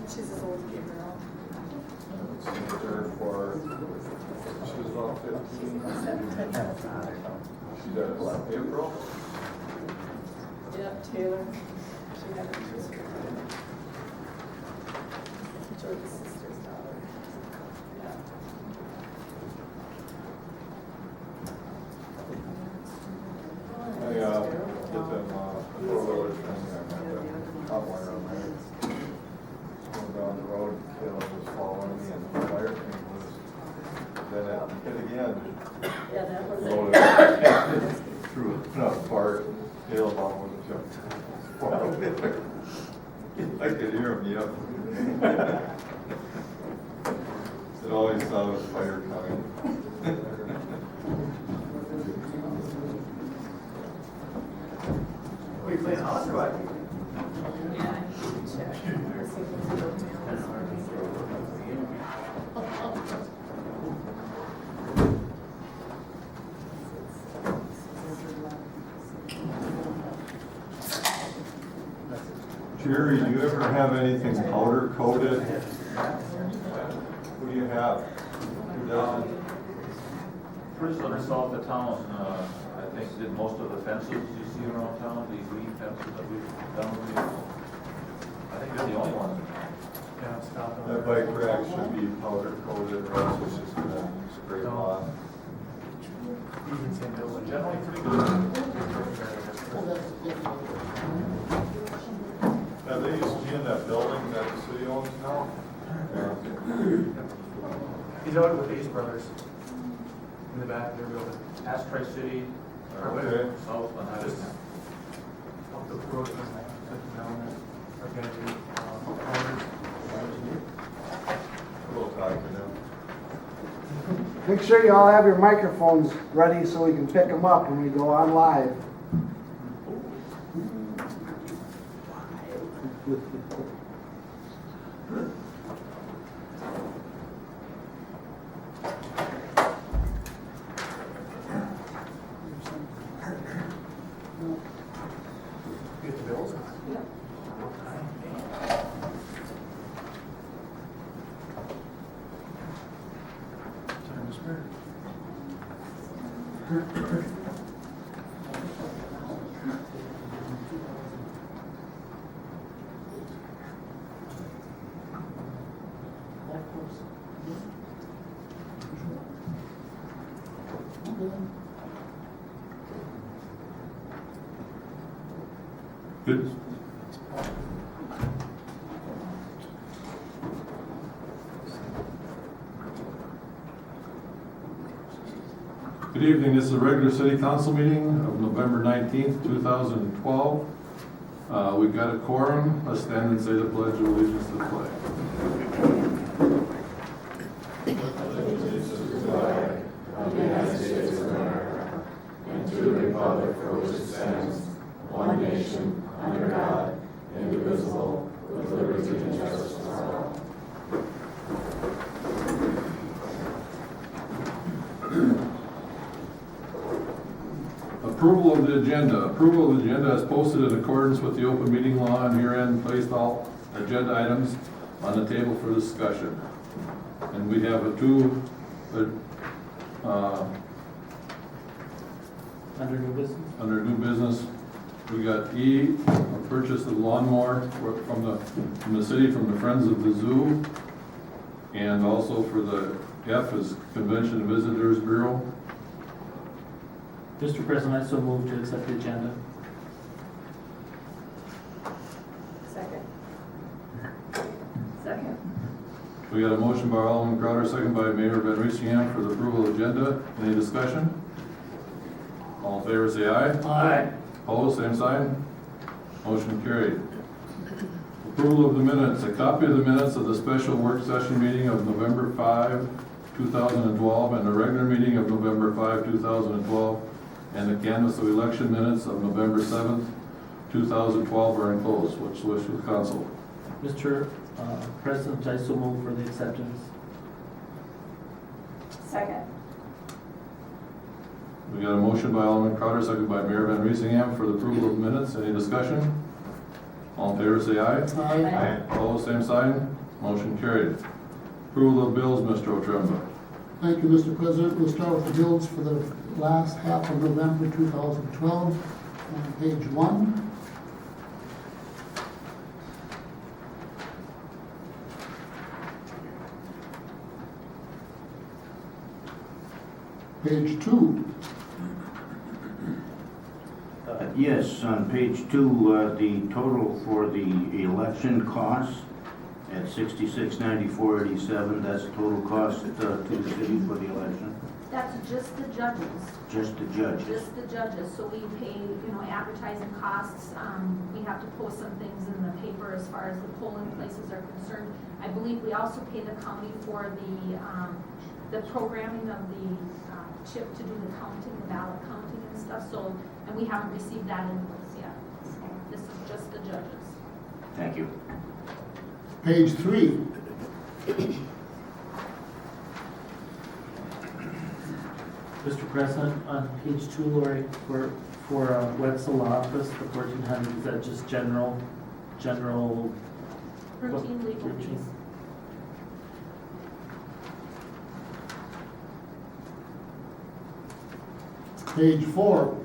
She's as old as Gabriel. She was about 15. She does April. Yep, Taylor. She had her sister. Jordan's sister's daughter. Yeah. I get them four-wheelers from the top wire on there. Going down the road, Caleb was following me and the wire thing was, then it hit again. Yeah, that was Loaded it. through enough part, Caleb almost jumped. I could hear him yell. It always saw the fire coming. Are you playing house or what? Yeah, I need to check. Let's see if it's open. Jerry, do you ever have anything powder coated? What do you have? Who doesn't? First on the south of town, I think did most of the fences you see around town, these green fences that we've done. I think they're the only ones. Yeah, stop. That bike rack should be powder coated or else it's just gonna scrape off. Even St. Bill's are generally pretty good. Now, they used to be in that building that the city owns now. He's out with Ace Brothers in the back of their building. Past Tri-City, Okay. south on Highway Just 10. up the road, sitting down there, or gonna do, corners. We'll talk to them. Make sure you all have your microphones ready so we can pick them up when we go on live. Get the bills? Yep. Time to spare. Good. Good evening, this is a regular city council meeting of November 19th, 2012. We've got a quorum. Let's stand and say the pledge of allegiance to the flag. Of the United States of America, and to the republic for which it stands, one nation, under God, indivisible, with liberty and justice for all. Approval of the agenda. Approval of the agenda is posted in accordance with the open meeting law and herein placed all agenda items on the table for discussion. And we have under new business, we got E, a purchase of lawnmower from the city, from the Friends of the Zoo. And also for the F is Convention and Visitors Bureau. Mr. President, I so move to accept the agenda. Second. Second. We got a motion by Alderman Crowder, second by Mayor Van Riesingham for the approval of the agenda. Any discussion? All in favor say aye. Aye. Opposed, same sign. Motion carried. Approval of the minutes. A copy of the minutes of the special work session meeting of November 5, 2012, and the regular meeting of November 5, 2012, and the canvass of election minutes of November 7th, 2012 are enclosed. What's the wish of the council? Mr. President, I so move for the acceptance. Second. We got a motion by Alderman Crowder, second by Mayor Van Riesingham for the approval of minutes. Any discussion? All in favor, say aye. Aye. Opposed, same sign. Motion carried. Approval of bills, Mr. Otremba. Thank you, Mr. President. We'll start with the bills for the last half of November 2012, on page 1. Page 2. Yes, on page 2, the total for the election costs at $66,94.87, that's the total cost to the city for the election, That's just the judges, just the judges. just the judges, so we pay, advertising costs, we have to post some things in the paper as far as the polling places are concerned. I believe we also pay the county for the programming of the chip to do the counting, the ballot counting and stuff, so, and we haven't received that invoice yet. This is just the judges. Thank you. Page 3. Mr. President, on page 2, Lori, for Wetzel office, the 1,400, is that just general? Routine legal Routine. fees. Page 4.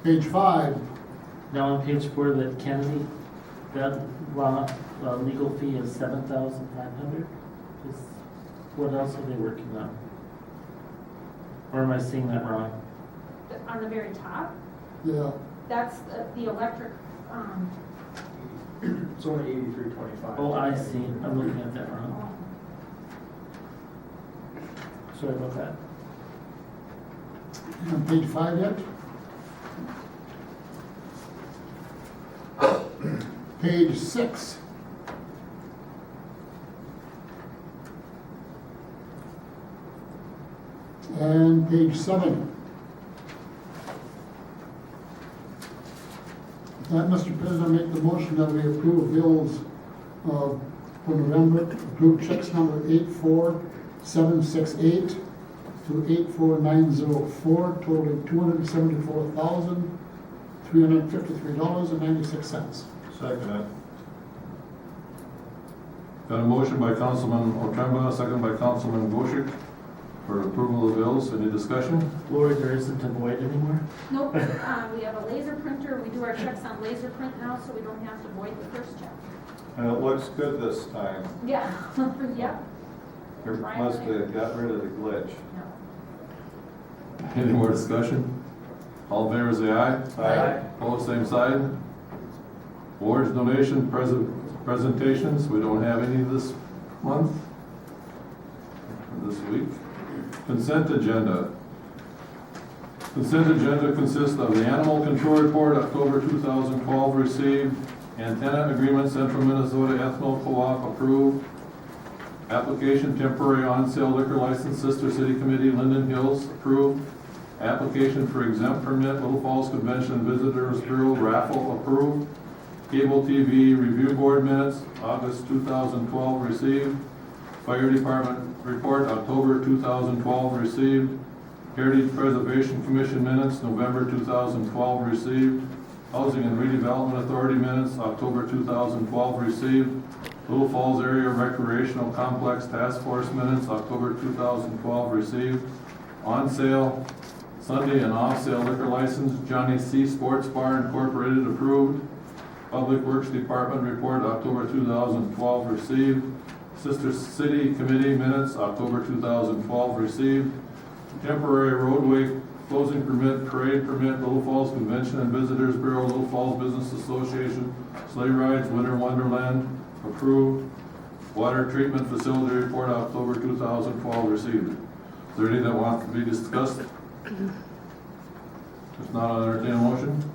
Page 5. Now on page 4, that Kennedy, that legal fee is $7,500. What else are they working on? Or am I seeing that wrong? On the very top, Yeah, that's the electric, It's only 83.25. Oh, I see. I'm looking at that wrong. Sorry about that. on page 5 yet? Page 6. And page 7. Mr. President, I make the motion that we approve bills for November, approve checks number 84768 to 84904, totaling $274,353.96. Second it. Got a motion by Councilman Otremba, second by Councilman Goshek for approval of bills. Any discussion? Lori, there isn't a void anymore? nope, we have a laser printer, we do our checks on laser print now, so we don't have to void the first check. And it looks good this time. Yeah, yeah. You must have got rid of the glitch. No. Any more discussion? All in favor, say aye. Aye. Opposed, same sign. Awards, donation, presentations, we don't have any this month, this week. Consent agenda. Consent agenda consists of the animal control report, October 2012 received, antenna agreement, Central Minnesota Ethanol Co-op approved, application temporary on-sale liquor license, Sister City Committee, Linden Hills approved, application for exempt permit, Little Falls Convention and Visitors Bureau raffle approved, cable TV review board minutes, August 2012 received, fire department report, October 2012 received, Heritage Preservation Commission minutes, November 2012 received, Housing and Redevelopment Authority minutes, October 2012 received, Little Falls Area Recreational Complex Task Force minutes, October 2012 received, on sale, Sunday and off sale liquor license, Johnny C. Sports Bar Incorporated approved, Public Works Department report, October 2012 received, Sister City Committee minutes, October 2012 received, temporary roadway closing permit, parade permit, Little Falls Convention and Visitors Bureau, Little Falls Business Association, sleigh rides, Winter Wonderland approved, water treatment facility report, October 2012 received. Is there any that wants to be discussed? If not, I'll entertain a motion.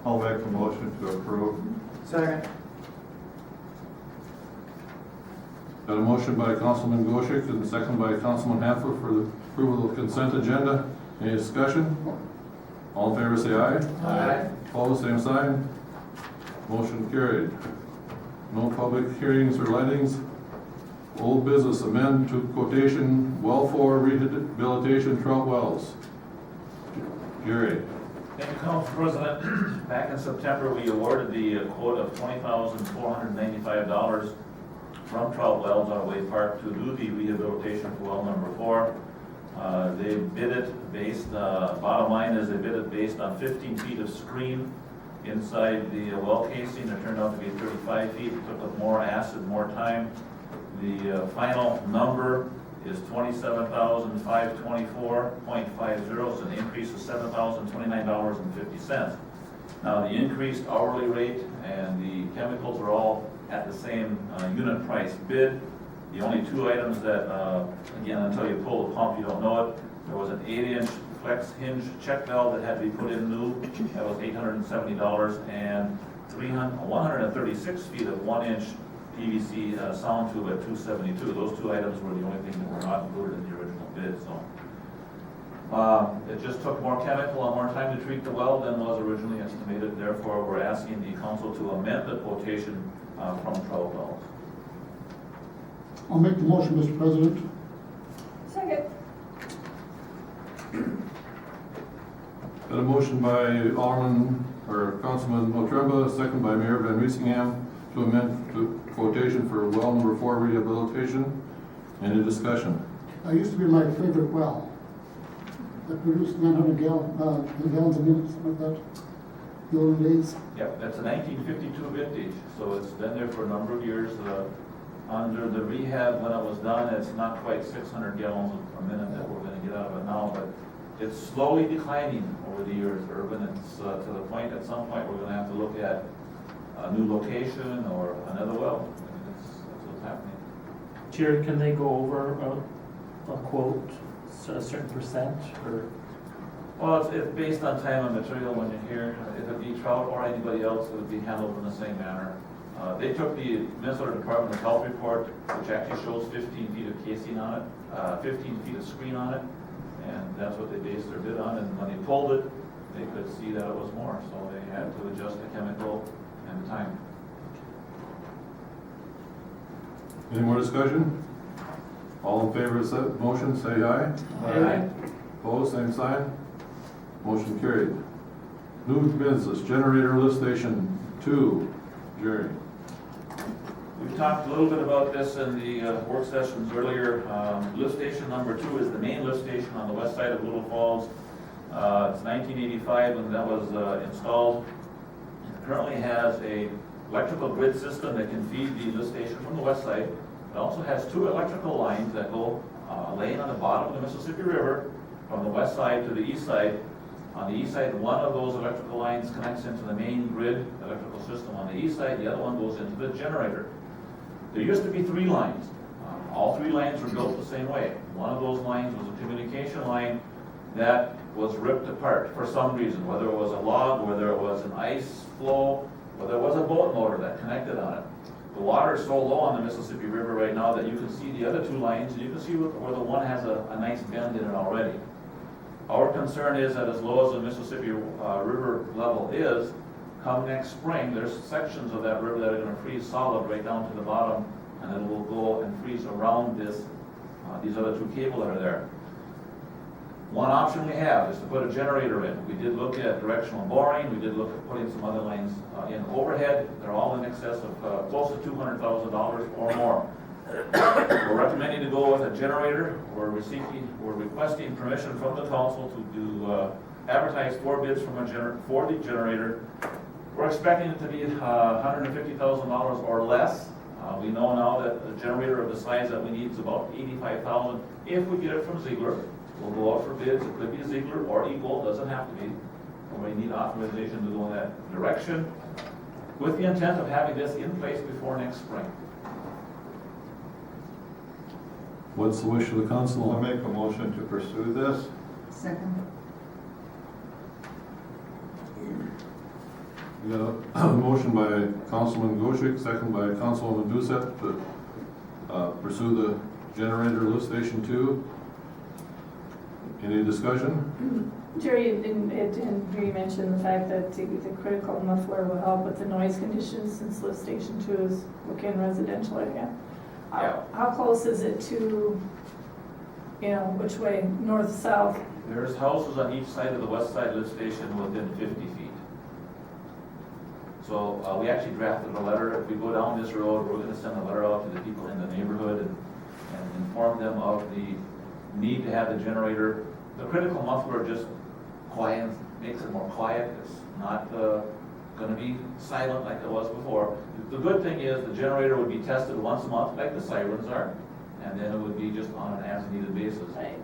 I'll make the motion to approve. Second. Got a motion by Councilman Goshek and a second by Councilman Hensel for the approval of consent agenda. Any discussion? All in favor, say aye. Aye. Opposed, same sign. Motion carried. No public hearings or lettings. Old business, amend to quotation, well for rehabilitation trout wells. Jerry. Thank you, Council President. Back in September, we awarded the quote of $20,495 from Trout Wells on Way Park to do the rehabilitation for well number 4. They bid it based, bottom line is they bid it based on 15 feet of screen inside the well casing. It turned out to be 35 feet. It took up more acid, more time. The final number is $27,524.50. It's an increase of $7,029.50. Now, the increased hourly rate and the chemicals are all at the same unit price bid. The only two items that, again, until you pull the pump, you don't know it. There was an 8-inch flex hinge check valve that had to be put in new. That was $870, and 136 feet of 1-inch PVC sound tube at $272. Those two items were the only things that were not included in the original bid. So it just took more chemical and more time to treat the well than was originally estimated. Therefore, we're asking the council to amend the quotation from Trout Wells. I'll make the motion, Mr. President. Second. Got a motion by Alderman, or Councilman Motremba, second by Mayor Van Riesingham, to amend to quotation for well number 4 rehabilitation. Any discussion? That used to be my favorite well. That produced 900 gallons a minute, something like that, the old days. Yep, that's a 1952 vintage, so it's been there for a number of years. Under the rehab, when it was done, it's not quite 600 gallons a minute that we're gonna get out of it now, but it's slowly declining over the years, Urban. It's to the point, at some point, we're gonna have to look at a new location or another well. I mean, that's what's happening. Jerry, can they go over a quote, a certain percent, or? Well, it's based on time and material when you're here. If it be Trout or anybody else, it would be handled in the same manner. They took the Minnesota Department of Health report, which actually shows 15 feet of casing on it, 15 feet of screen on it, and that's what they based their bid on. And when they pulled it, they could see that it was more, so they had to adjust the chemical and the time. Any more discussion? All in favor of that motion, say aye. Aye. Opposed, same sign. Motion carried. New business, generator lift station 2. Jerry. We talked a little bit about this in the work sessions earlier. Lift station number 2 is the main lift station on the west side of Little Falls. It's 1985 when that was installed. It currently has a electrical grid system that can feed the lift station from the west side. It also has 2 electrical lines that go laying on the bottom of the Mississippi River from the west side to the east side. On the east side, one of those electrical lines connects into the main grid electrical system. On the east side, the other one goes into the generator. There used to be 3 lines. All 3 lines were built the same way. One of those lines was a communication line that was ripped apart for some reason, whether it was a log, whether it was an ice flow, whether it was a boat motor that connected on it. The water is so low on the Mississippi River right now that you can see the other 2 lines, and you can see where the one has a nice bend in it already. Our concern is that as low as the Mississippi River level is, come next spring, there's sections of that river that are going to freeze solid right down to the bottom, and it will go and freeze around this, these other 2 cable that are there. One option we have is to put a generator in. We did look at directional boring. We did look at putting some other lines in overhead. They're all in excess of close to $200,000 or more. We're recommending to go with a generator. We're requesting permission from the council to advertise 4 bids for the generator. We're expecting it to be $150,000 or less. We know now that a generator of the size that we need is about $85,000. If we get it from Ziegler, we'll go out for bids. It could be Ziegler or Equal, doesn't have to be. We need authorization to go in that direction with the intent of having this in place before next spring. What's the wish of the council? I'll make a motion to pursue this. Second. We got a motion by Councilman Goshik, second by Councilwoman Doucette to pursue the generator lift station 2. Any discussion? Jerry, and Jerry mentioned the fact that the critical muffler will help with the noise conditions since lift station 2 is within residential area. Yeah. How close is it to, which way, north, south? There's houses on each side of the west side lift station within 50 feet. So we actually drafted a letter. If we go down this road, we're going to send a letter out to the people in the neighborhood and inform them of the need to have the generator. The critical muffler just quiet, makes it more quiet. It's not going to be silent like it was before. The good thing is the generator would be tested once a month like the sirens are, and then it would be just on an as-needed basis. Right.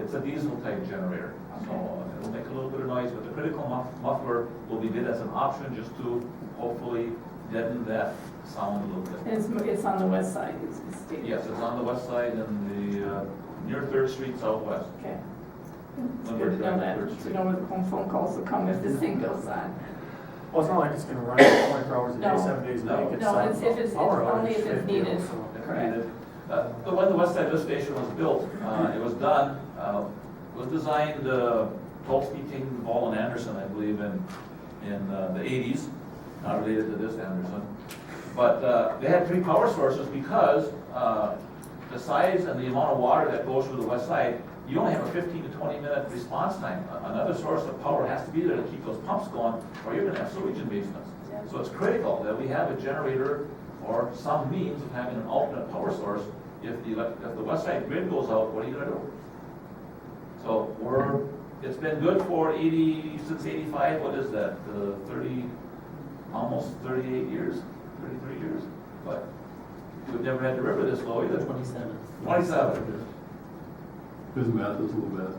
It's a diesel type generator, so it'll make a little bit of noise, but the critical muffler will be bid as an option just to hopefully deaden that sound a little bit. And it's on the west side, it's stated. Yes, it's on the west side and the, near 3rd Street Southwest. Okay. It's good to know that, to know where the phone calls will come if this thing goes on. Well, it's not like it's gonna run 24 hours a day, No. 7 days a No. week. No, it's if it's, power only outage, if it's 50 needed. so. Correct. When the west side lift station was built, it was done, was designed, Tolsky, Ball and Anderson, I believe, in the 80s, not related to this Anderson. But they had 3 power sources because the size and the amount of water that goes through the west side, you only have a 15 to 20 minute response time. Another source of power has to be there to keep those pumps going, or you're gonna have sewage in basements. So it's critical that we have a generator or some means of having an alternate power source. If the west side grid goes out, what are you gonna do? So it's been good for since 85, what is that, almost 38 years, 33 years. But we've never had the river this low either. 27. 27. His math is a little bad.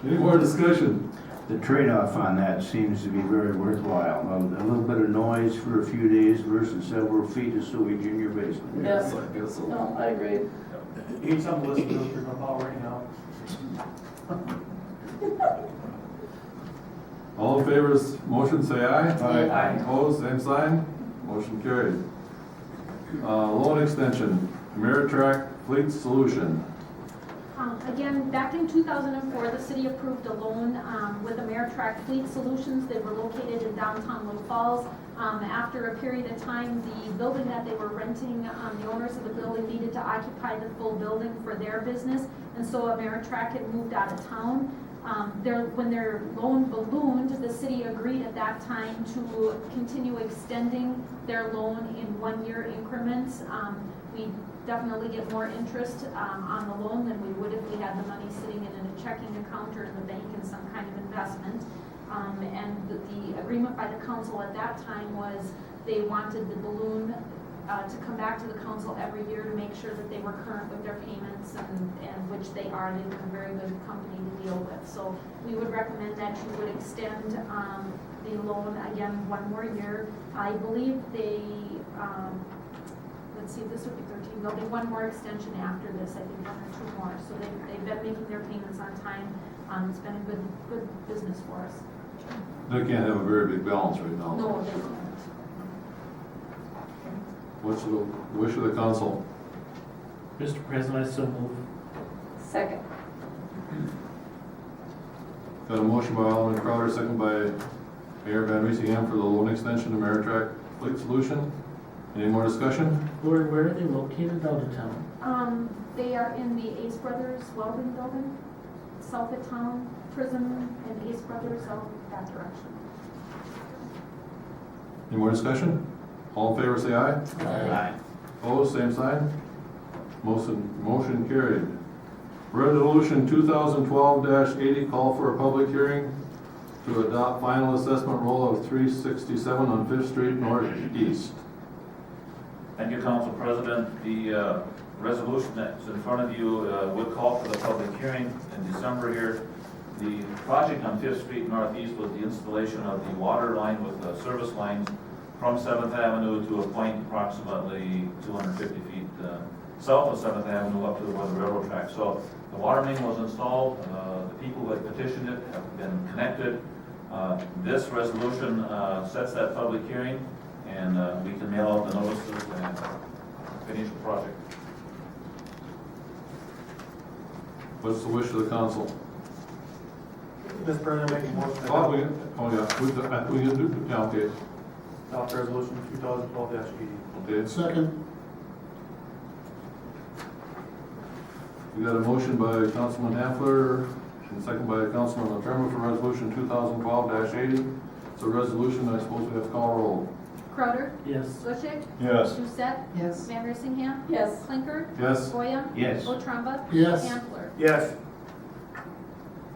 Any more discussion? The trade-off on that seems to be very worthwhile. A little bit of noise for a few days versus several feet of sewage in your basement. Yes. I guess so. No, I agree. You need something to listen to if you're gonna power right now. All in favor of this motion, say aye. Aye. Opposed, same sign. Motion carried. Loan extension, Ameritrac Fleet Solution. Again, back in 2004, the city approved a loan with Ameritrac Fleet Solutions. They were located in downtown Little Falls. After a period of time, the building that they were renting, the owners of the building needed to occupy the full building for their business, and so Ameritrac had moved out of town. When their loan ballooned, the city agreed at that time to continue extending their loan in 1-year increments. We definitely get more interest on the loan than we would if we had the money sitting in a checking account or in the bank in some kind of investment. And the agreement by the council at that time was they wanted the balloon to come back to the council every year to make sure that they were current with their payments, and which they are. They've been a very good company to deal with. So we would recommend that you would extend the loan again 1 more year. I believe they, let's see, this would be 13. There'll be 1 more extension after this, I think 1 or 2 more. So they've been making their payments on time. It's been a good business for us. They can't have a very big balance right now. No, they don't. What's the wish of the council? Mr. President, I so move. Second. Got a motion by Alderman Crowder, second by Mayor Van Weesingham for the loan extension to Ameritrac Fleet Solution. Any more discussion? Where are they located out of town? They are in the Ace Brothers Welding Building, south of town, Prism and Ace Brothers out that direction. Any more discussion? All in favor, say aye. Aye. Opposed, same sign. Motion carried. Resolution 2012-80, call for a public hearing to adopt final assessment roll of 367 on 5th Street Northeast. Thank you, Council President. The resolution that's in front of you would call for the public hearing in December here. The project on 5th Street Northeast was the installation of the water line with the service lines from 7th Avenue to a point approximately 250 feet south of 7th Avenue up to where the railroad track. So the water main was installed. The people who had petitioned it have been connected. This resolution sets that public hearing, and we can mail out the notices and finish the project. What's the wish of the council? Mr. President, make a motion to Oh, adopt we can do, yeah, okay, resolution 2012-80. okay. Second. We got a motion by Councilman Hafler, and second by Councilman LaTremor for resolution 2012-80. It's a resolution, I suppose we have to call roll. Crowder, Yes. Bushik, Yes. Doucette, Yes. Van Ryslingham, Yes. Clinker, Yes. Goya, Yes. Otremba, Yes. Hamfler. Yes.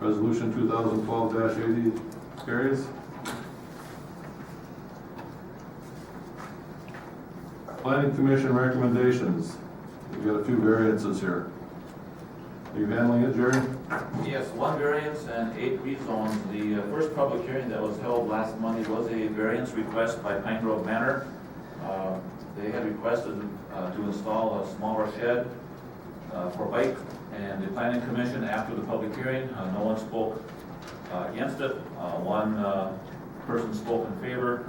Resolution 2012-80 carries. Planning Commission recommendations. We got a few variances here. Are you handling it, Jerry? Yes, one variance and 8 rezones. The first public hearing that was held last Monday was a variance request by Pine Grove Manor. They had requested to install a smaller shed for bike, and the planning commission, after the public hearing, no one spoke against it. One person spoke in favor.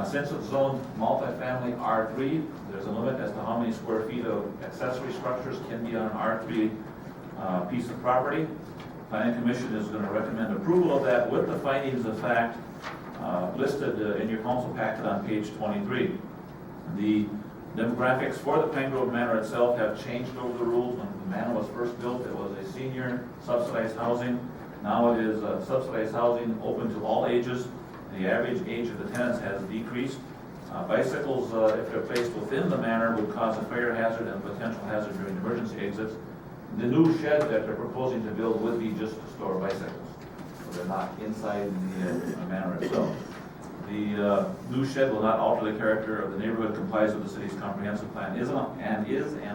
Since it's zoned multifamily R3, there's a limit as to how many square feet of accessory structures can be on an R3 piece of property. Planning Commission is going to recommend approval of that with the findings of fact listed in your council packet on page 23. The demographics for the Pine Grove Manor itself have changed over the rules. When the manor was first built, it was a senior subsidized housing. Now it is subsidized housing open to all ages. The average age of the tenants has decreased. Bicycles, if they're placed within the manor, would cause a fire hazard and potential hazard during emergency exits. The new shed that they're proposing to build would be just to store bicycles, so they're not inside the manor itself. The new shed will not alter the character of the neighborhood, complies with the city's comprehensive plan, is an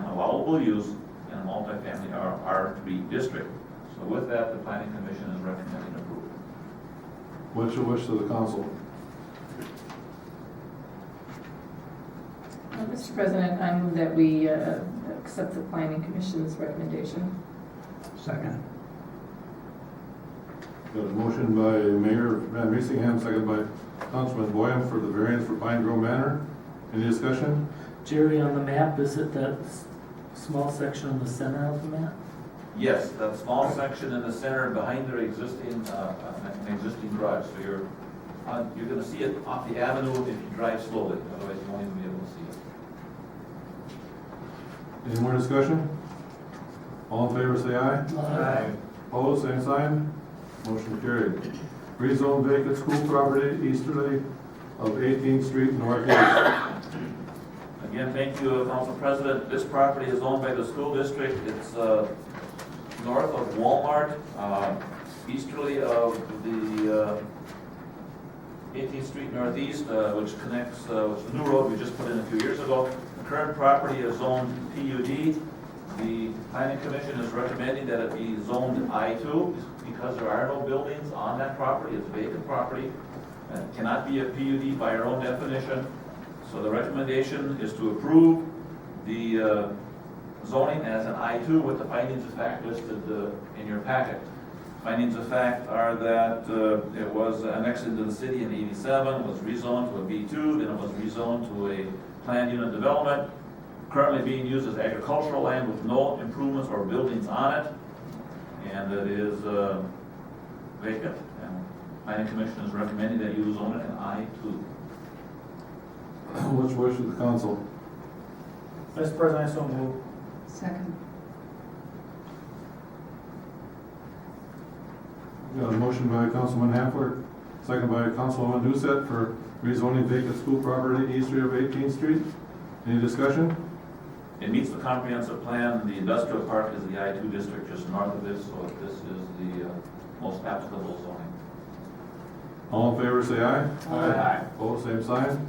allowable use in a multifamily R3 district. So with that, the planning commission is recommending approval. What's your wish to the council? Mr. President, I move that we accept the planning commission's recommendation. Second. Got a motion by Mayor Van Ryslingham, second by Councilman Boyum for the variance for Pine Grove Manor. Any discussion? Jerry, on the map, is it that small section in the center of the map? Yes, that small section in the center behind their existing, an existing garage. So you're gonna see it off the avenue if you drive slowly, otherwise you won't even be able to see it. Any more discussion? All in favor, say aye. Aye. Opposed, same sign. Motion carried. Rezone vacant school property easterly of 18th Street Northeast. Again, thank you, Council President. This property is owned by the school district. It's north of Walmart, easterly of the 18th Street Northeast, which connects, which is the new road we just put in a few years ago. The current property is zoned PUD. The planning commission is recommending that it be zoned I2 because there are no buildings on that property. It's vacant property. It cannot be a PUD by our own definition. So the recommendation is to approve the zoning as an I2 with the findings of fact listed in your packet. Findings of fact are that it was annexed into the city in '87, was rezoned to a B2, then it was rezoned to a planned unit development, currently being used as agricultural land with no improvements or buildings on it, and it is vacant. And planning commission is recommending that you zone it in I2. What's your wish of the council? Mr. President, I so move. Second. Got a motion by Councilman Hafler, second by Councilwoman Doucette for rezoning vacant school property easterly of 18th Street. Any discussion? It meets the comprehensive plan. The industrial park is the I2 district just north of this, so this is the most applicable zoning. All in favor, say aye. Aye. Opposed, same sign.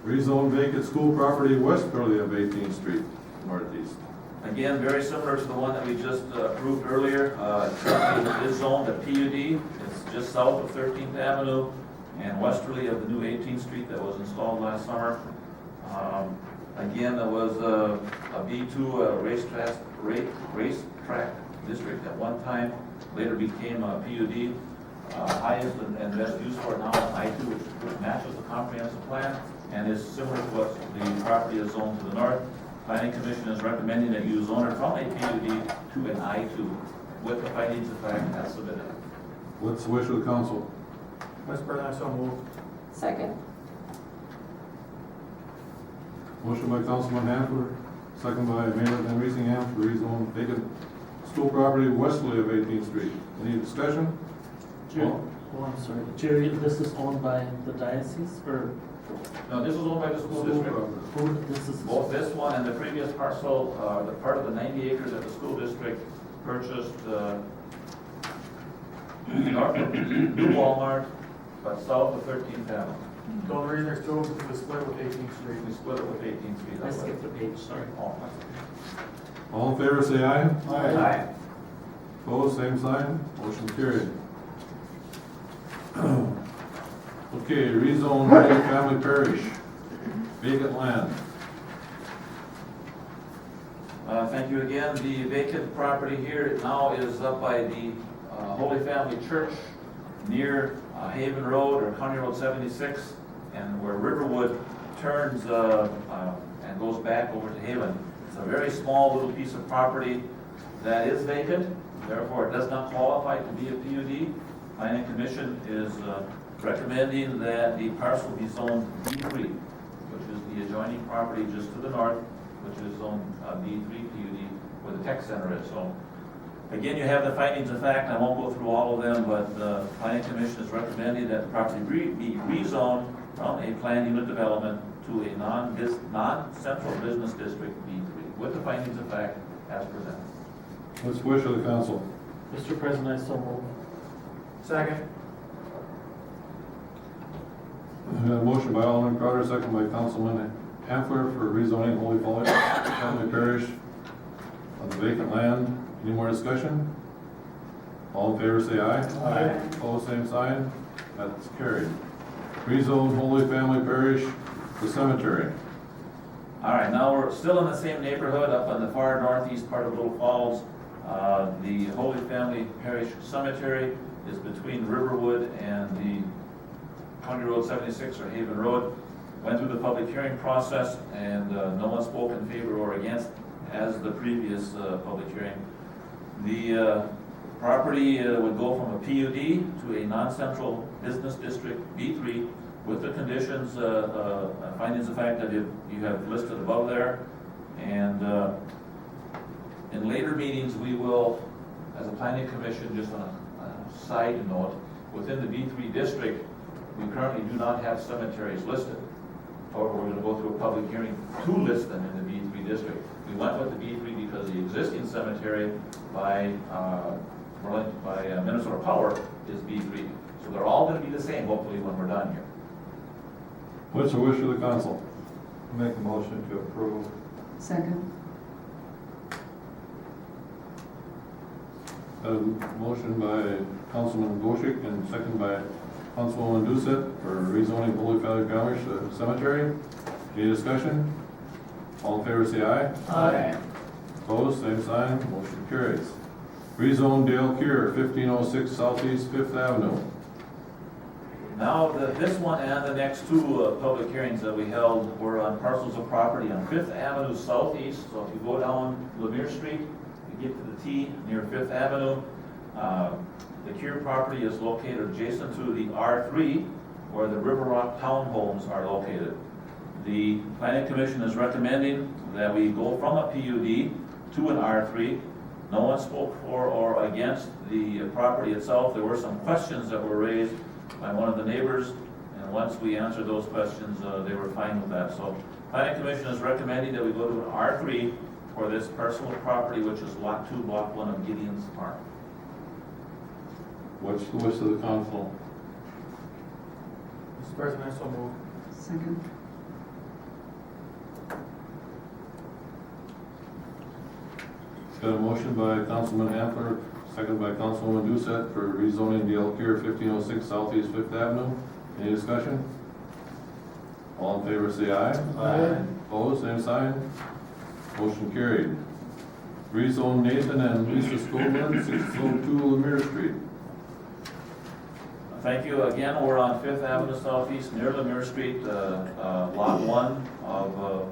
Rezone vacant school property westerly of 18th Street Northeast. Again, very similar to the one that we just approved earlier. Currently it is zoned a PUD. It's just south of 13th Avenue and westerly of the new 18th Street that was installed last summer. Again, there was a B2 racetrack district at one time, later became a PUD. Highest and best use for it now is I2, which matches the comprehensive plan and is similar to what the property is zoned to the north. Planning commission is recommending that you zone it from a PUD to an I2 with the findings of fact as submitted. What's the wish of the council? Mr. President, I so move. Second. Motion by Councilman Hanford, second by Mayor Van Weesingham to rezone vacant school property westerly of 18th Street. Any discussion? Jerry, oh, I'm sorry. Jerry, this is owned by the diocese or No, this is owned by the school district. who, this is? Both this one and the previous parcel, the part of the 90 acres that the school district purchased, north of new Walmart, but south of 13th Avenue. The only reason there's two is because it's split with 18th Street. We split it with 18th Street. I skipped a page, sorry. Oh, All in favor, say aye. Aye. Opposed, same sign. Motion carried. Okay, rezone Holy Family Parish, vacant land. Thank you again. The vacant property here now is up by the Holy Family Church near Haven Road or County Road 76, and where Riverwood turns and goes back over to Haven. It's a very small little piece of property that is vacant, therefore it does not qualify to be a PUD. Planning Commission is recommending that the parcel be zoned B3, which is the adjoining property just to the north, which is zoned B3 PUD, where the tech center is. So, again, you have the findings of fact. I won't go through all of them, but the Planning Commission is recommending that the property be rezoned from a planned unit development to a non-central business district B3, with the findings of fact as presented. What's the wish of the council? Mr. President, I so move. Second. We have a motion by Alderman Crowder, second by Councilman Hanfler for rezoning Holy Family Parish on the vacant land. Any more discussion? All in favor, say aye. Aye. Opposed, same sign. That's carried. Rezone Holy Family Parish, the cemetery. All right, now we're still in the same neighborhood up on the far northeast part of Little Falls. The Holy Family Parish Cemetery is between Riverwood and the County Road 76 or Haven Road. Went through the public hearing process and no one spoke in favor or against as the previous public hearing. The property would go from a PUD to a non-central business district B3 with the conditions, findings of fact that you have listed above there. And in later meetings, we will, as a planning commission, just on a side note, within the B3 district, we currently do not have cemeteries listed. However, we're going to go through a public hearing to list them in the B3 district. We went with the B3 because the existing cemetery by Minnesota Power is B3. So they're all going to be the same, hopefully, when we're done here. What's the wish of the council? Make a motion to approve. Second. A motion by Councilman Goshik and second by Councilwoman Doucette for rezoning Holy Family Parish Cemetery. Any discussion? All in favor, say aye. Aye. Opposed, same sign, motion carries. Rezone Dale Cure, 1506 Southeast Fifth Avenue. Now, this one and the next two public hearings that we held were on parcels of property on Fifth Avenue Southeast. So if you go down Lemire Street, you get to the T near Fifth Avenue. The Cure property is located adjacent to the R3, where the River Rock townhomes are located. The Planning Commission is recommending that we go from a PUD to an R3. No one spoke for or against the property itself. There were some questions that were raised by one of the neighbors, and once we answered those questions, they were fine with that. So Planning Commission is recommending that we go to an R3 for this parcel of property, which is Lot 2, Block 1 of Gideon's Farm. What's the wish of the council? Mr. President, I so move. Second. Got a motion by Councilman Hanfler, second by Councilwoman Doucette for rezoning Dale Cure, 1506 Southeast Fifth Avenue. Any discussion? All in favor, say aye. Aye. Opposed, same sign. Motion carried. Rezone Nathan and Lisa Scoveland, 602 Lemire Street. Thank you. Again, we're on Fifth Avenue Southeast near Lemire Street, Lot 1 of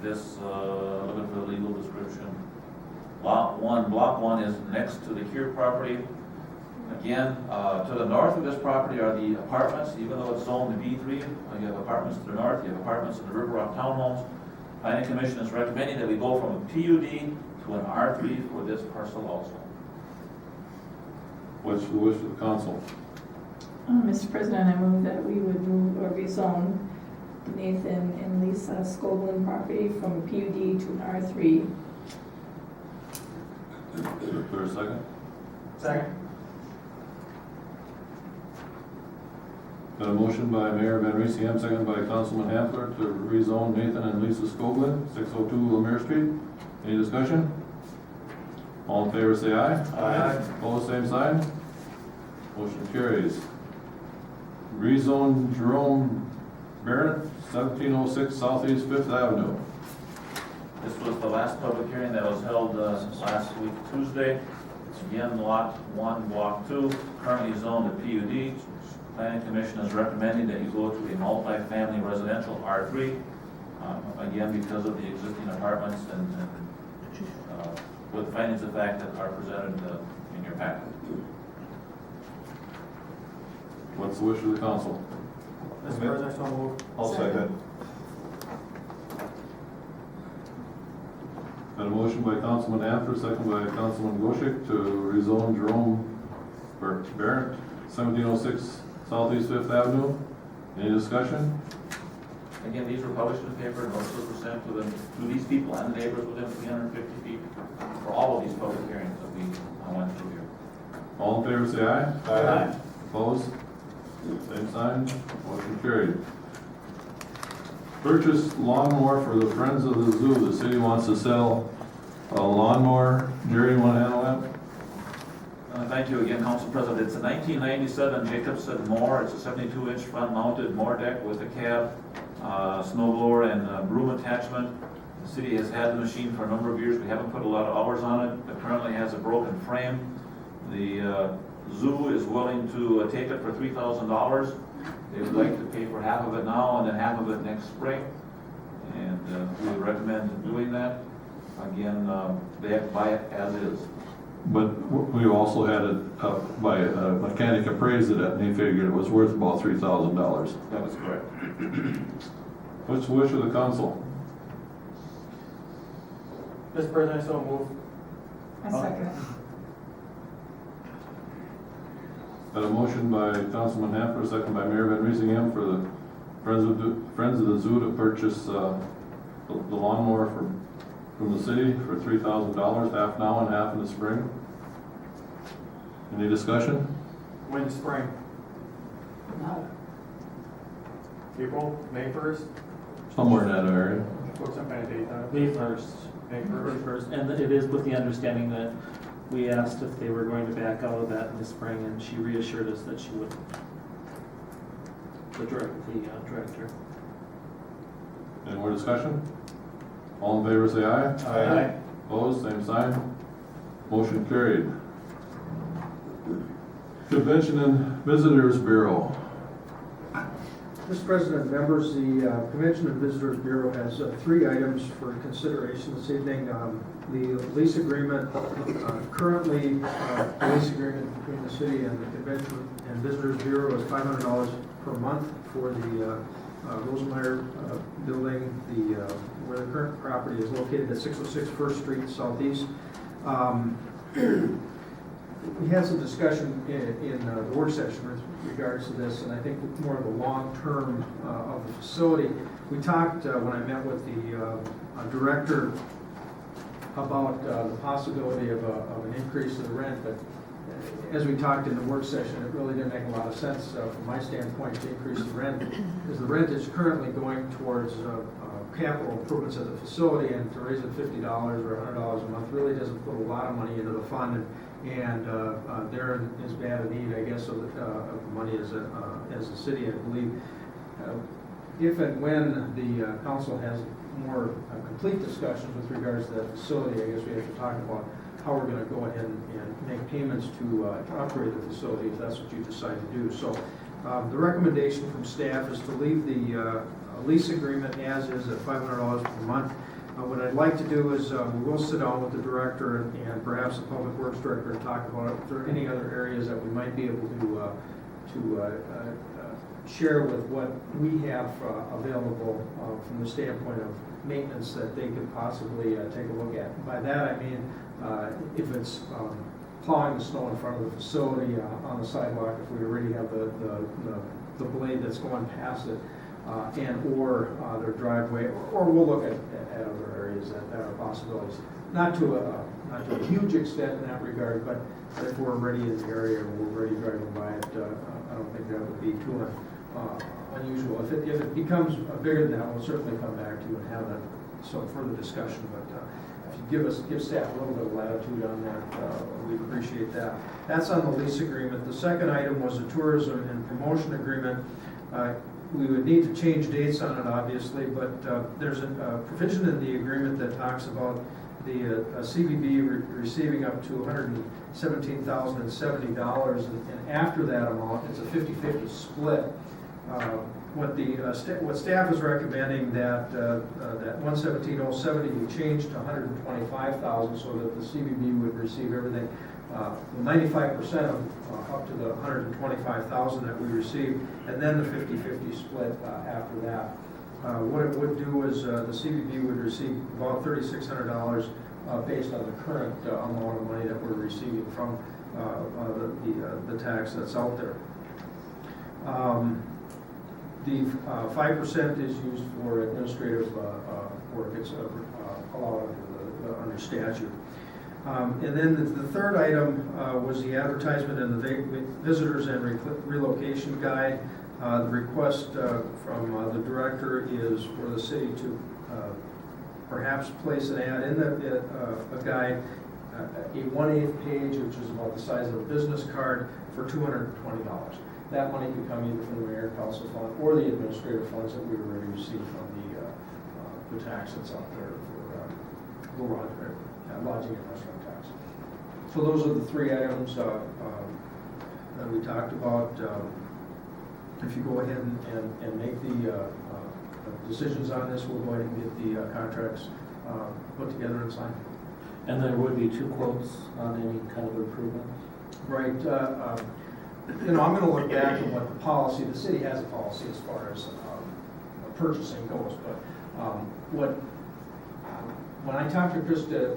this, look at the legal description. Lot 1, Block 1 is next to the Cure property. Again, to the north of this property are the apartments, even though it's zoned B3, you have apartments to the north, you have apartments in the River Rock Townhomes. Planning Commission is recommending that we go from a PUD to an R3 for this parcel also. What's the wish of the council? Mr. President, I move that we would move or rezone Nathan and Lisa Scoblin property from a PUD to an R3. Is there a second? Second. Got a motion by Mayor Van Reesem, second by Councilman Hensel to rezone Nathan and Lisa Scoblin, 602 Lemire Street. Any discussion? All in favor say aye. Aye. Opposed, same sign. Motion carries. Rezone Jerome Barrett, 1706 Southeast Fifth Avenue. This was the last public hearing that was held last week, Tuesday. It's again Lot 1, Block 2, currently zoned to PUD. Planning Commission is recommending that you go to a multi-family residential R3, again because of the existing apartments and with findings of fact that are presented in your packet. What's the wish of the council? Mr. President, so moved. I'll second. Got a motion by Councilman Anther, second by Councilman Goshek to rezone Jerome Barrett, 1706 Southeast Fifth Avenue. Any discussion? Again, these were published in the paper, notices were sent to these people and the neighbors within 350 feet for all of these public hearings that we went through here. All in favor say aye. Aye. Opposed? Same sign. Motion carried. Purchase lawnmower for the Friends of the Zoo. The city wants to sell a lawnmower. Jerry, you want to handle that? Thank you again, Council President. It's a 1997 Jacobson mower. It's a 72-inch front-mounted mower deck with a cab, snow blower, and broom attachment. The city has had the machine for a number of years. We haven't put a lot of hours on it. It currently has a broken frame. The zoo is willing to take it for $3,000. They would like to pay for half of it now and then half of it next spring. And we would recommend doing that. Again, they have to buy it as is. But we also had it by a mechanic appraised it, and he figured it was worth about $3,000. That is correct. What's the wish of the council? Mr. President, so moved. I second. Got a motion by Councilman Happer, second by Mayor Van Reesem for the Friends of the Zoo to purchase the lawnmower from the city for $3,000, half now and half in the spring. Any discussion? When spring? April, May 1st? Somewhere in that area. Or some kind of date on it? May 1st. May May 1st. 1st, and it is with the understanding that we asked if they were going to back out of that in the spring, and she reassured us that she would. The director. Any more discussion? All in favor say aye. Aye. Opposed, same sign. Motion carried. Convention and Visitors Bureau. Mr. President, members, the Convention and Visitors Bureau has 3 items for consideration this evening. The lease agreement, currently, the lease agreement between the city and the Convention and Visitors Bureau is $500 per month for the Rosemeyer building, where the current property is located at 606 First Street Southeast. We had some discussion in the work session with regards to this, and I think more of the long term of the facility. We talked when I met with the director about the possibility of an increase in the rent, but as we talked in the work session, it really didn't make a lot of sense from my standpoint to increase the rent, because the rent is currently going towards capital improvements at the facility, and to raise it $50 or $100 a month really doesn't put a lot of money into the fund, and they're in as bad a need, I guess, of the money as the city, I believe. If and when the council has more complete discussions with regards to that facility, I guess we have to talk about how we're going to go ahead and make payments to upgrade the facility if that's what you decide to do. So the recommendation from staff is to leave the lease agreement as is at $500 per month. What I'd like to do is, we will sit down with the director and perhaps the public works director and talk about if there are any other areas that we might be able to share with what we have available from the standpoint of maintenance that they could possibly take a look at. By that I mean, if it's plowing the snow in front of the facility on the sidewalk, if we already have the blade that's going past it, and/or their driveway, or we'll look at other areas that are possibilities. Not to a huge extent in that regard, but if we're already in the area or we're already driving by it, I don't think that would be too unusual. If it becomes bigger than that, we'll certainly come back to you and have some further discussion, but if you give staff a little bit of latitude on that, we'd appreciate that. That's on the lease agreement. The second item was a tourism and promotion agreement. We would need to change dates on it, obviously, but there's a provision in the agreement that talks about the CBB receiving up to $117,070, and after that amount, it's a 50-50 split. What staff is recommending that that 117,070 be changed to 125,000 so that the CBB would receive everything, 95% of up to the 125,000 that we received, and then the 50-50 split after that. What it would do is the CBB would receive about $3,600 based on the current amount of money that we're receiving from the tax that's out there. The 5% is used for administrative work. It's allowed under statute. And then the third item was the advertisement in the visitors and relocation guide. The request from the director is for the city to perhaps place an ad in a guide, a 1/8 page, which is about the size of a business card, for $220. That money could come either from the mayor and council fund or the administrative funds that we already received from the tax that's out there for the lodging and restaurant tax. So those are the three items that we talked about. If you go ahead and make the decisions on this, we'll go ahead and get the contracts put together and signed. And there would be 2 quotes on any kind of improvement? Right. I'm going to look back at what the city has a policy as far as purchasing goes, but when I talked to Chris, the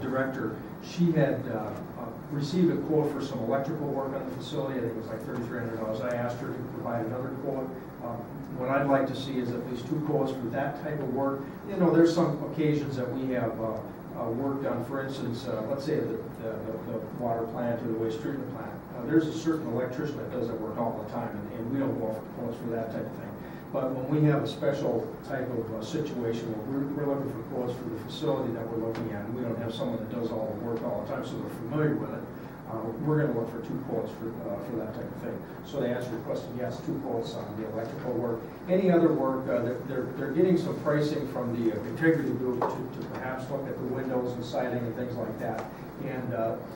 director, she had received a quote for some electrical work on the facility. I think it was like $3,300. I asked her to provide another quote. What I'd like to see is at least 2 quotes for that type of work. There's some occasions that we have work done. For instance, let's say the water plant or the waste treatment plant. There's a certain electrician that does that work all the time, and we don't go off quotes for that type of thing. But when we have a special type of situation where we're looking for quotes for the facility that we're looking at, and we don't have someone that does all the work all the time, so they're familiar with it, we're going to look for 2 quotes for that type of thing. So to answer your question, yes, 2 quotes on the electrical work. Any other work, they're getting some pricing from the integrity group to perhaps look at the windows and siding and things like that. And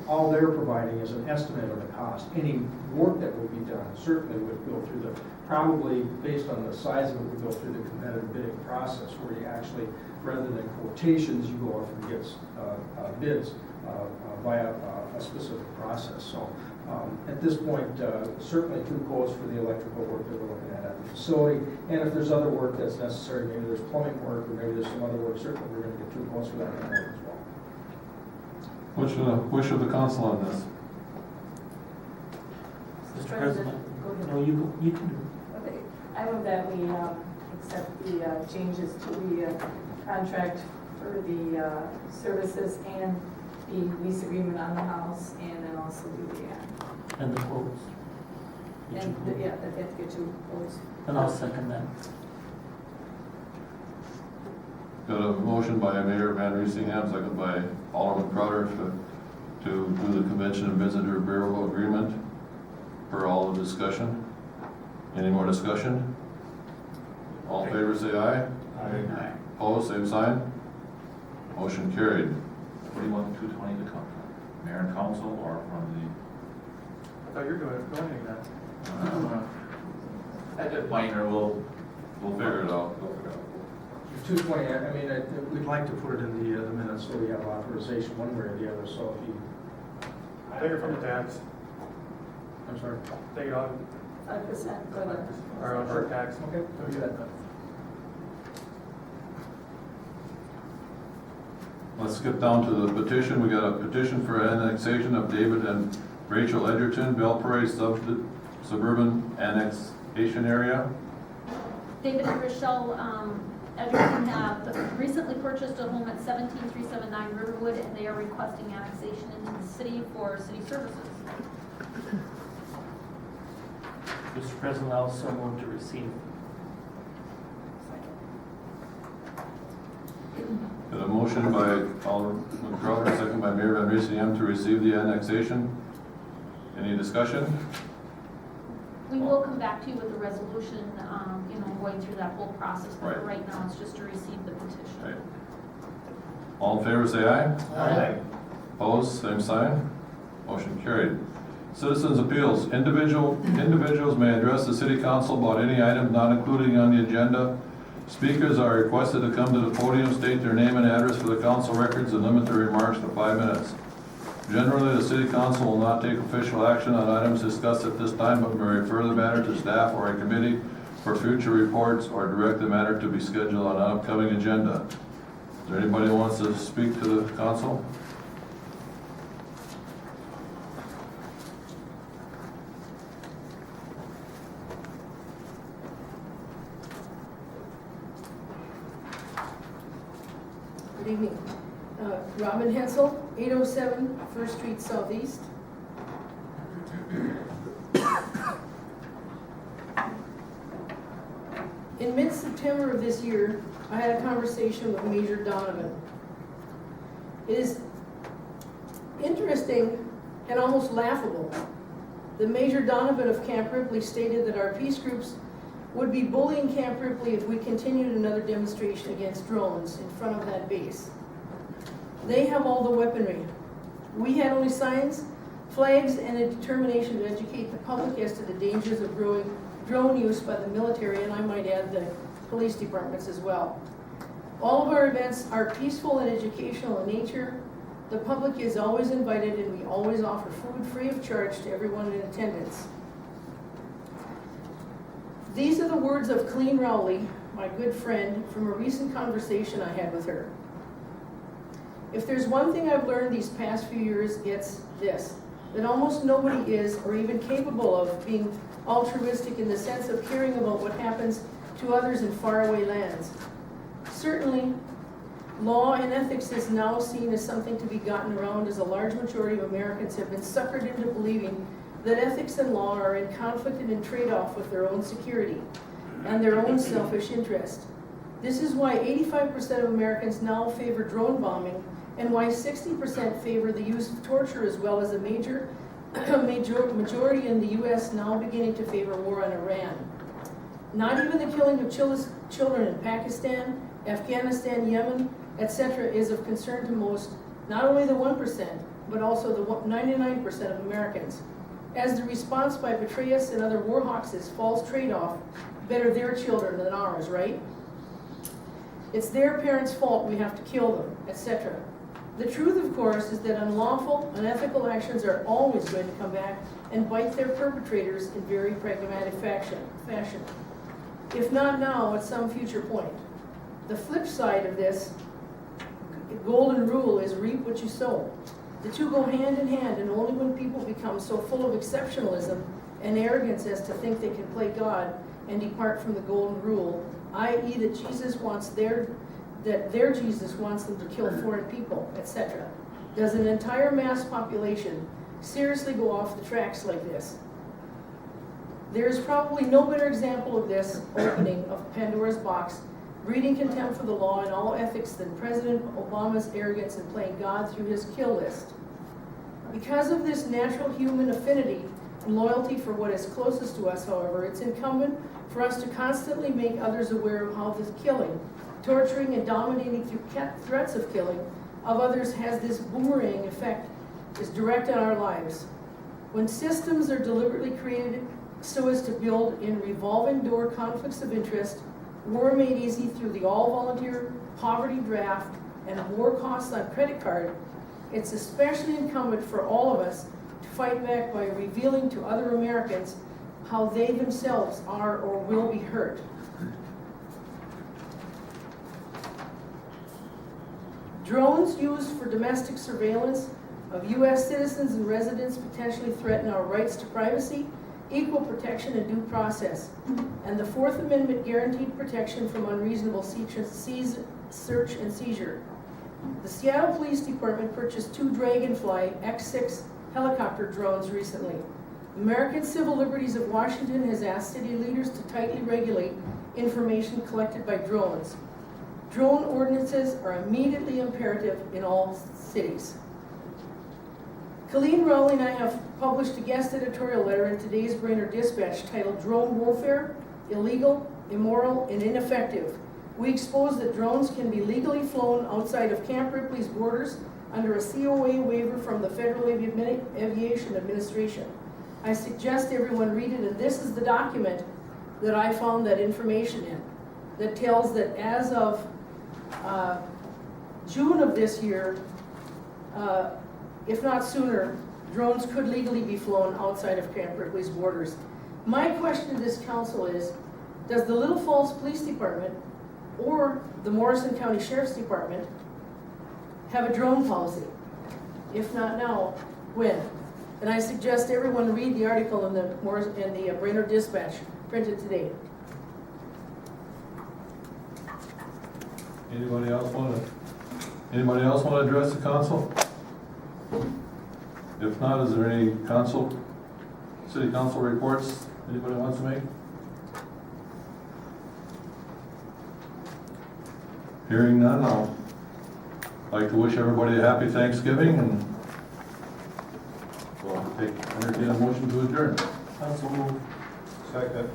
all they're providing is an estimate of the cost. Any work that will be done certainly would go through probably based on the size of it, would go through the competitive bidding process where you actually, rather than quotations, you go off and get bids via a specific process. So at this point, certainly 2 quotes for the electrical work that we're looking at the facility. And if there's other work that's necessary, maybe there's plumbing work or maybe there's some other work, certainly we're going to get 2 quotes for that kind of work as well. What's the wish of the council on this? Mr. President? No, you can do it. Okay, I move that we accept the changes to the contract for the services and the lease agreement on the house, and then also do the ad. And the quotes? And, yeah, that they have to get 2 quotes. And I'll second that. Got a motion by Mayor Van Riesingham, second by Alderman Crowder to do the convention and visitor bureau agreement for all the discussion. Any more discussion? All in favor say aye. Aye. Opposed, same sign. Motion carried. What do you want the 220 to come from? Mayor and council or from I thought you were donating that. the? I did minor, we'll We'll figure it out. You've 220, I mean, we'd like to put it in the minutes so we have authorization one way or the other, so if you, Take it from the tax, I'm sorry. take it out, 5% for the. our tax. Okay, we'll do that then. Let's skip down to the petition. We got a petition for annexation of David and Rachel Edgerton, Belprairie suburban annexation area. David and Rochelle Edgerton have recently purchased a home at 17379 Riverwood, and they are requesting annexation into the city for city services. Mr. President, I also move to receive. Got a motion by Alderman Crowder, second by Mayor Van Riesen to receive the annexation. Any discussion? We will come back to you with a resolution, going through that whole process, but Right. right now it's just to receive the petition. Right. All in favor, say aye. Aye. Opposed, same sign. Motion carried. Citizens' appeals. Individuals may address the city council about any item not included on the agenda. Speakers are requested to come to the podium, state their name and address for the council records, and limit their remarks to 5 minutes. Generally, the city council will not take official action on items discussed at this time, but may refer the matter to staff or a committee for future reports or direct the matter to be scheduled on an upcoming agenda. Is there anybody who wants to speak to the council? Good evening. Robin Hensel, 807 First Street Southeast. In mid-September of this year, I had a conversation with Major Donovan. It is interesting and almost laughable that Major Donovan of Camp Ripley stated that our peace groups would be bullying Camp Ripley if we continued another demonstration against drones in front of that base. They have all the weaponry. We had only signs, flags, and a determination to educate the public as to the dangers of drone use by the military, and I might add the police departments as well. All of our events are peaceful and educational in nature. The public is always invited, and we always offer food free of charge to everyone in attendance. These are the words of Colleen Rowley, my good friend, from a recent conversation I had with her. If there's one thing I've learned these past few years, it's this, that almost nobody is or even capable of being altruistic in the sense of caring about what happens to others in faraway lands. Certainly, law and ethics is now seen as something to be gotten around, as a large majority of Americans have been suckered into believing that ethics and law are in conflict and in trade-off with their own security and their own selfish interest. This is why 85% of Americans now favor drone bombing, and why 60% favor the use of torture, as well as a majority in the U.S. now beginning to favor war on Iran. Not even the killing of children in Pakistan, Afghanistan, Yemen, etc. is of concern to most, not only the 1%, but also the 99% of Americans. As the response by Petraeus and other war hawks is false trade-off, better their children than ours, right? It's their parents' fault we have to kill them, etc. The truth, of course, is that unlawful, unethical actions are always going to come back and bite their perpetrators in very pragmatic fashion. If not now, at some future point. The flip side of this golden rule is reap what you sow. The two go hand in hand, and only when people become so full of exceptionalism and arrogance as to think they can play God and depart from the golden rule, i.e. that their Jesus wants them to kill foreign people, etc., does an entire mass population seriously go off the tracks like this. There is probably no better example of this opening of Pandora's box, breeding contempt for the law and all ethics, than President Obama's arrogance in playing God through his kill list. Because of this natural human affinity and loyalty for what is closest to us, however, it's incumbent for us to constantly make others aware of how this killing, torturing, and dominating through threats of killing of others has this boomerang effect, is direct on our lives. When systems are deliberately created so as to build in revolving door conflicts of interest, War Made Easy through the all-volunteer poverty draft and war costs on credit card, it's especially incumbent for all of us to fight back by revealing to other Americans how they themselves are or will be hurt. Drones used for domestic surveillance of U.S. citizens and residents potentially threaten our rights to privacy, equal protection, and due process. And the Fourth Amendment guaranteed protection from unreasonable search and seizure. The Seattle Police Department purchased 2 Dragonfly X-6 helicopter drones recently. American Civil Liberties of Washington has asked city leaders to tightly regulate information collected by drones. Drone ordinances are immediately imperative in all cities. Colleen Rowley and I have published a guest editorial letter in today's Brainerd Dispatch titled Drone Warfare, Illegal, Immoral, and Ineffective. We expose that drones can be legally flown outside of Camp Ripley's borders under a COA waiver from the Federal Aviation Administration. I suggest everyone read it, and this is the document that I found that information in, that tells that as of June of this year, if not sooner, drones could legally be flown outside of Camp Ripley's borders. My question to this council is, does the Little Falls Police Department or the Morrison County Sheriff's Department have a drone policy? If not now, when? And I suggest everyone read the article in the Brainerd Dispatch printed today. Anybody else want to address the council? If not, is there any city council reports anybody wants to make? Hearing none, I'll like to wish everybody a happy Thanksgiving, and we'll entertain a motion to adjourn. Council move. Second.